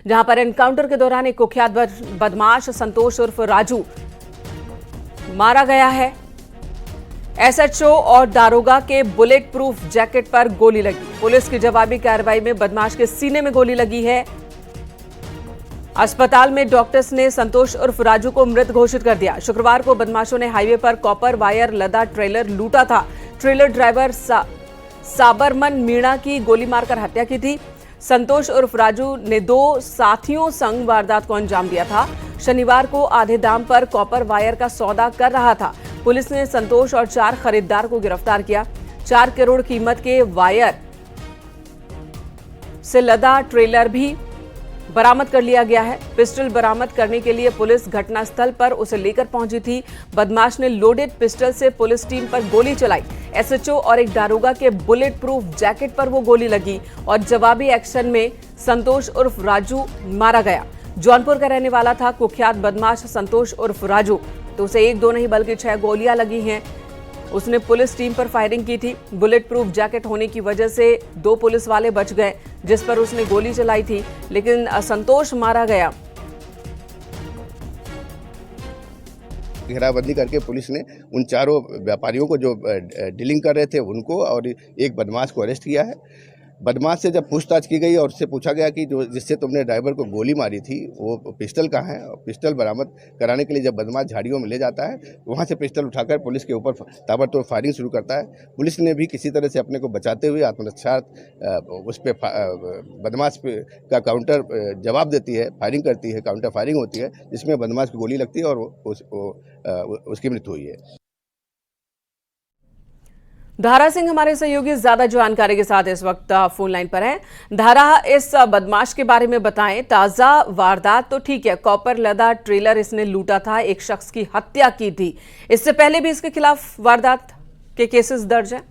जहां पर एनकाउंटर के दौरान एक कुख्यात बदमाश संतोष उर्फ राजू मारा गया है। एसएचओ और दारोगा के बुलेट प्रूफ जैकेट पर गोली लगी। पुलिस की जवाबी कार्रवाई में बदमाश के सीने में गोली लगी है। अस्पताल में डॉक्टर्स ने संतोष उर्फ राजू को मृत घोषित कर दिया। शुक्रवार को बदमाशों ने हाईवे पर कॉपर वायर लदा ट्रेलर लूटा था। ट्रेलर ड्राइवर साबरमन मीणा की गोली मारकर हत्या की थी। संतोष उर्फ राजू ने 2 साथियों संग वारदात को अंजाम दिया था। शनिवार को आधे दाम पर कॉपर वायर का सौदा कर रहा था। पुलिस ने संतोष और 4 खरीदार को गिरफ्तार किया। 4 करोड़ कीमत के वायर से लदा ट्रेलर भी बरामद कर लिया गया है। पिस्टल बरामद करने के लिए पुलिस घटनास्थल पर उसे लेकर पहुंची थी। बदमाश ने लोडेड पिस्टल से पुलिस टीम पर गोली चलाई। एसएचओ और एक दारोगा के बुलेट प्रूफ जैकेट पर वो गोली लगी और जवाबी एक्शन में संतोष उर्फ राजू मारा गया। जौनपुर का रहने वाला था कुख्यात बदमाश संतोष उर्फ राजू। तो उसे 1-2 नहीं बल्कि 6 गोलियां लगी हैं। उसने पुलिस टीम पर फायरिंग की थी। बुलेट प्रूफ जैकेट होने की वजह से 2 पुलिस वाले बच गए जिस पर उसने गोली चलाई थी, लेकिन संतोष मारा गया। घेराबंदी करके पुलिस ने उन 4 व्यापारियों को जो डीलिंग कर रहे थे उनको और एक बदमाश को अरेस्ट किया है। बदमाश से जब पूछताछ की गई और उससे पूछा गया कि जो जिससे तुमने ड्राइवर को गोली मारी थी वो पिस्टल कहाँ है, और पिस्टल बरामद कराने के लिए जब बदमाश झाड़ियों में ले जाता है वहाँ से पिस्टल उठाकर पुलिस के ऊपर ताबड़तोड़ फायरिंग शुरू करता है। पुलिस ने भी किसी तरह से अपने को बचाते हुए आत्मरक्षा उस पर बदमाश का काउंटर जवाब देती है, फायरिंग करती है, काउंटर फायरिंग होती है जिसमें बदमाश को गोली लगती है और उसकी मृत्यु हुई है। धारा सिंह हमारे सहयोगी ज्यादा जानकारी के साथ इस वक्त फोन लाइन पर हैं। धारा, इस बदमाश के बारे में बताएं। ताजा वारदात तो ठीक है, कॉपर लदा ट्रेलर इसने लूटा था, एक शख्स की हत्या की थी। इससे पहले भी इसके खिलाफ वारदात के केसेस दर्ज हैं।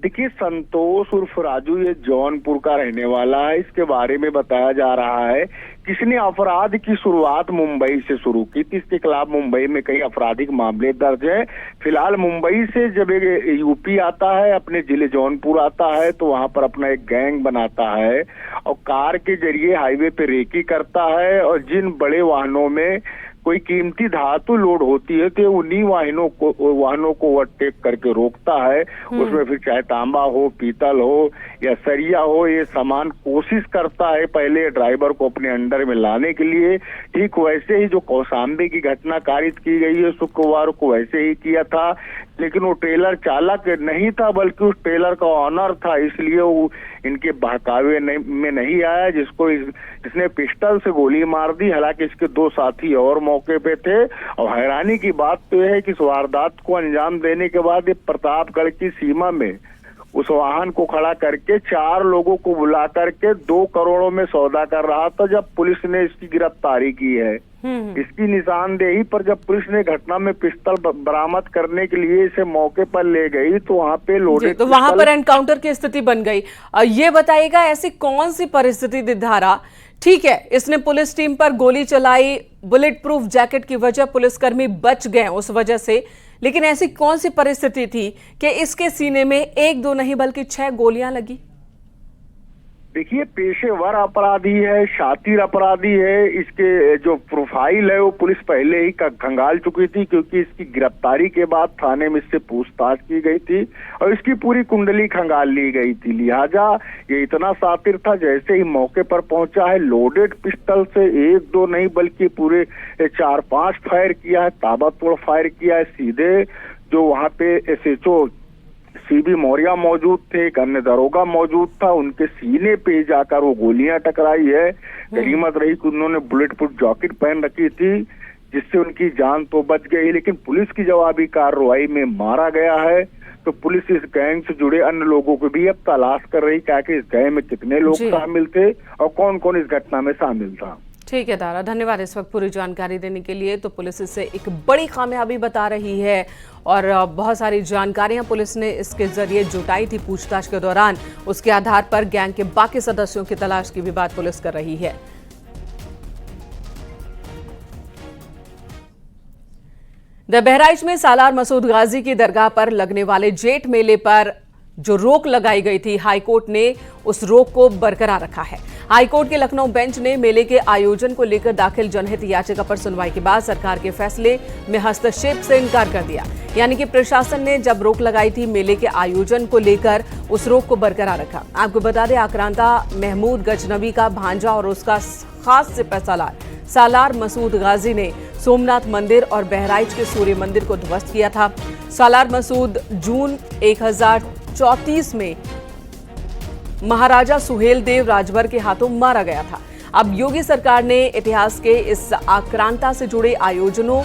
देखिए, संतोष उर्फ राजू ये जौनपुर का रहने वाला है। इसके बारे में बताया जा रहा है कि इसने अपराध की शुरुआत मुंबई से शुरू की थी। इसके खिलाफ मुंबई में कई आपराधिक मामले दर्ज हैं। फिलहाल मुंबई से जब एक यूपी आता है, अपने जिले जौनपुर आता है, तो वहां पर अपना एक गैंग बनाता है और कार के जरिए हाईवे पे रेकी करता है और जिन बड़े वाहनों में कोई कीमती धातु लोड होती है तो उन्हीं वाहनों को ओवरटेक करके रोकता है। उसमें फिर चाहे तांबा हो, पीतल हो या सरिया हो, ये सामान कोशिश करता है पहले ड्राइवर को अपने अंडर में लाने के लिए। ठीक वैसे ही जो कौशाम्बी की घटना कारित की गई है शुक्रवार को, वैसे ही किया था, लेकिन वो ट्रेलर चालक नहीं था बल्कि उस ट्रेलर का ऑनर था, इसलिए वो इनके बहकावे में नहीं आया, जिसको इसने पिस्टल से गोली मार दी। हालांकि इसके 2 साथी और मौके पे थे। और हैरानी की बात तो यह है कि इस वारदात को अंजाम देने के बाद ये प्रतापगढ़ की सीमा में उस वाहन को खड़ा करके 4 लोगों को बुला करके 2 करोड़ों में सौदा कर रहा था जब पुलिस ने इसकी गिरफ्तारी की है। इसकी निशानदेही पर जब पुलिस ने घटना में पिस्टल बरामद करने के लिए इसे मौके पर ले गई तो वहां पे लोडेड, तो वहां पर एनकाउंटर की स्थिति बन गई। ये बताइएगा, ऐसी कौन सी परिस्थिति थी धारा? ठीक है, इसने पुलिस टीम पर गोली चलाई, बुलेट प्रूफ जैकेट की वजह पुलिसकर्मी बच गए उस वजह से, लेकिन ऐसी कौन सी परिस्थिति थी कि इसके सीने में 1-2 नहीं बल्कि 6 गोलियां लगी? देखिए, पेशेवर अपराधी है, शातिर अपराधी है। इसके जो प्रोफाइल है वो पुलिस पहले ही खंगाल चुकी थी, क्योंकि इसकी गिरफ्तारी के बाद थाने में इससे पूछताछ की गई थी और इसकी पूरी कुंडली खंगाल ली गई थी। लिहाजा ये इतना शातिर था, जैसे ही मौके पर पहुंचा है लोडेड पिस्टल से 1-2 नहीं बल्कि पूरे 4-5 फायर किया है, ताबड़तोड़ फायर किया है। सीधे जो वहां पे एसएचओ सीबी मौर्या मौजूद थे, एक अन्य दरोगा मौजूद था, उनके सीने पे जाकर वो गोलियां टकराई है। गनीमत रही कि उन्होंने बुलेट प्रूफ जैकेट पहन रखी थी, जिससे उनकी जान तो बच गई, लेकिन पुलिस की जवाबी कार्रवाई में मारा गया है। तो पुलिस इस गैंग से जुड़े अन्य लोगों को भी अब तलाश कर रही है कि इस गैंग में कितने लोग शामिल थे और कौन कौन इस घटना में शामिल था। ठीक है तारा, धन्यवाद इस वक्त पूरी जानकारी देने के लिए। तो पुलिस इससे एक बड़ी कामयाबी बता रही है और बहुत सारी जानकारियां पुलिस ने इसके जरिए जुटाई थी पूछताछ के दौरान। उसके आधार पर गैंग के बाकी सदस्यों की तलाश की भी बात पुलिस कर रही है। बहराइच में सालार मसूद गाजी की दरगाह पर लगने वाले जेठ मेले पर जो रोक लगाई गई थी, हाईकोर्ट ने उस रोक को बरकरार रखा है। हाईकोर्ट के लखनऊ बेंच ने मेले के आयोजन को लेकर दाखिल जनहित याचिका पर सुनवाई के बाद सरकार के फैसले में हस्तक्षेप से इनकार कर दिया। यानी कि प्रशासन ने जब रोक लगाई थी मेले के आयोजन को लेकर उस रोक को बरकरार रखा। आपको बता दें, आक्रांता महमूद गजनबी का भांजा और उसका खास सिपह सालार मसूद गाजी ने सोमनाथ मंदिर और बहराइच के सूर्य मंदिर को ध्वस्त किया था। सालार मसूद जून 1034 में महाराजा सुहेलदेव राजभर के हाथों मारा गया था। अब योगी सरकार ने इतिहास के इस आक्रांता से जुड़े आयोजनों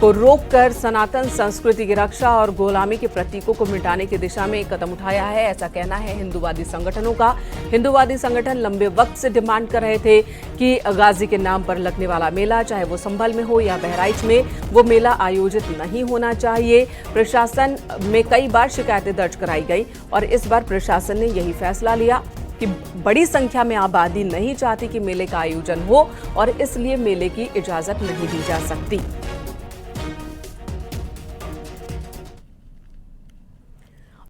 को रोककर सनातन संस्कृति की रक्षा और गुलामी के प्रतीकों को मिटाने की दिशा में एक कदम उठाया है, ऐसा कहना है हिंदूवादी संगठनों का। हिंदूवादी संगठन लंबे वक्त से डिमांड कर रहे थे कि गाजी के नाम पर लगने वाला मेला, चाहे वो संभल में हो या बहराइच में, वो मेला आयोजित नहीं होना चाहिए। प्रशासन में कई बार शिकायतें दर्ज कराई गई और इस बार प्रशासन ने यही फैसला लिया कि बड़ी संख्या में आबादी नहीं चाहती कि मेले का आयोजन हो और इसलिए मेले की इजाजत नहीं दी जा सकती।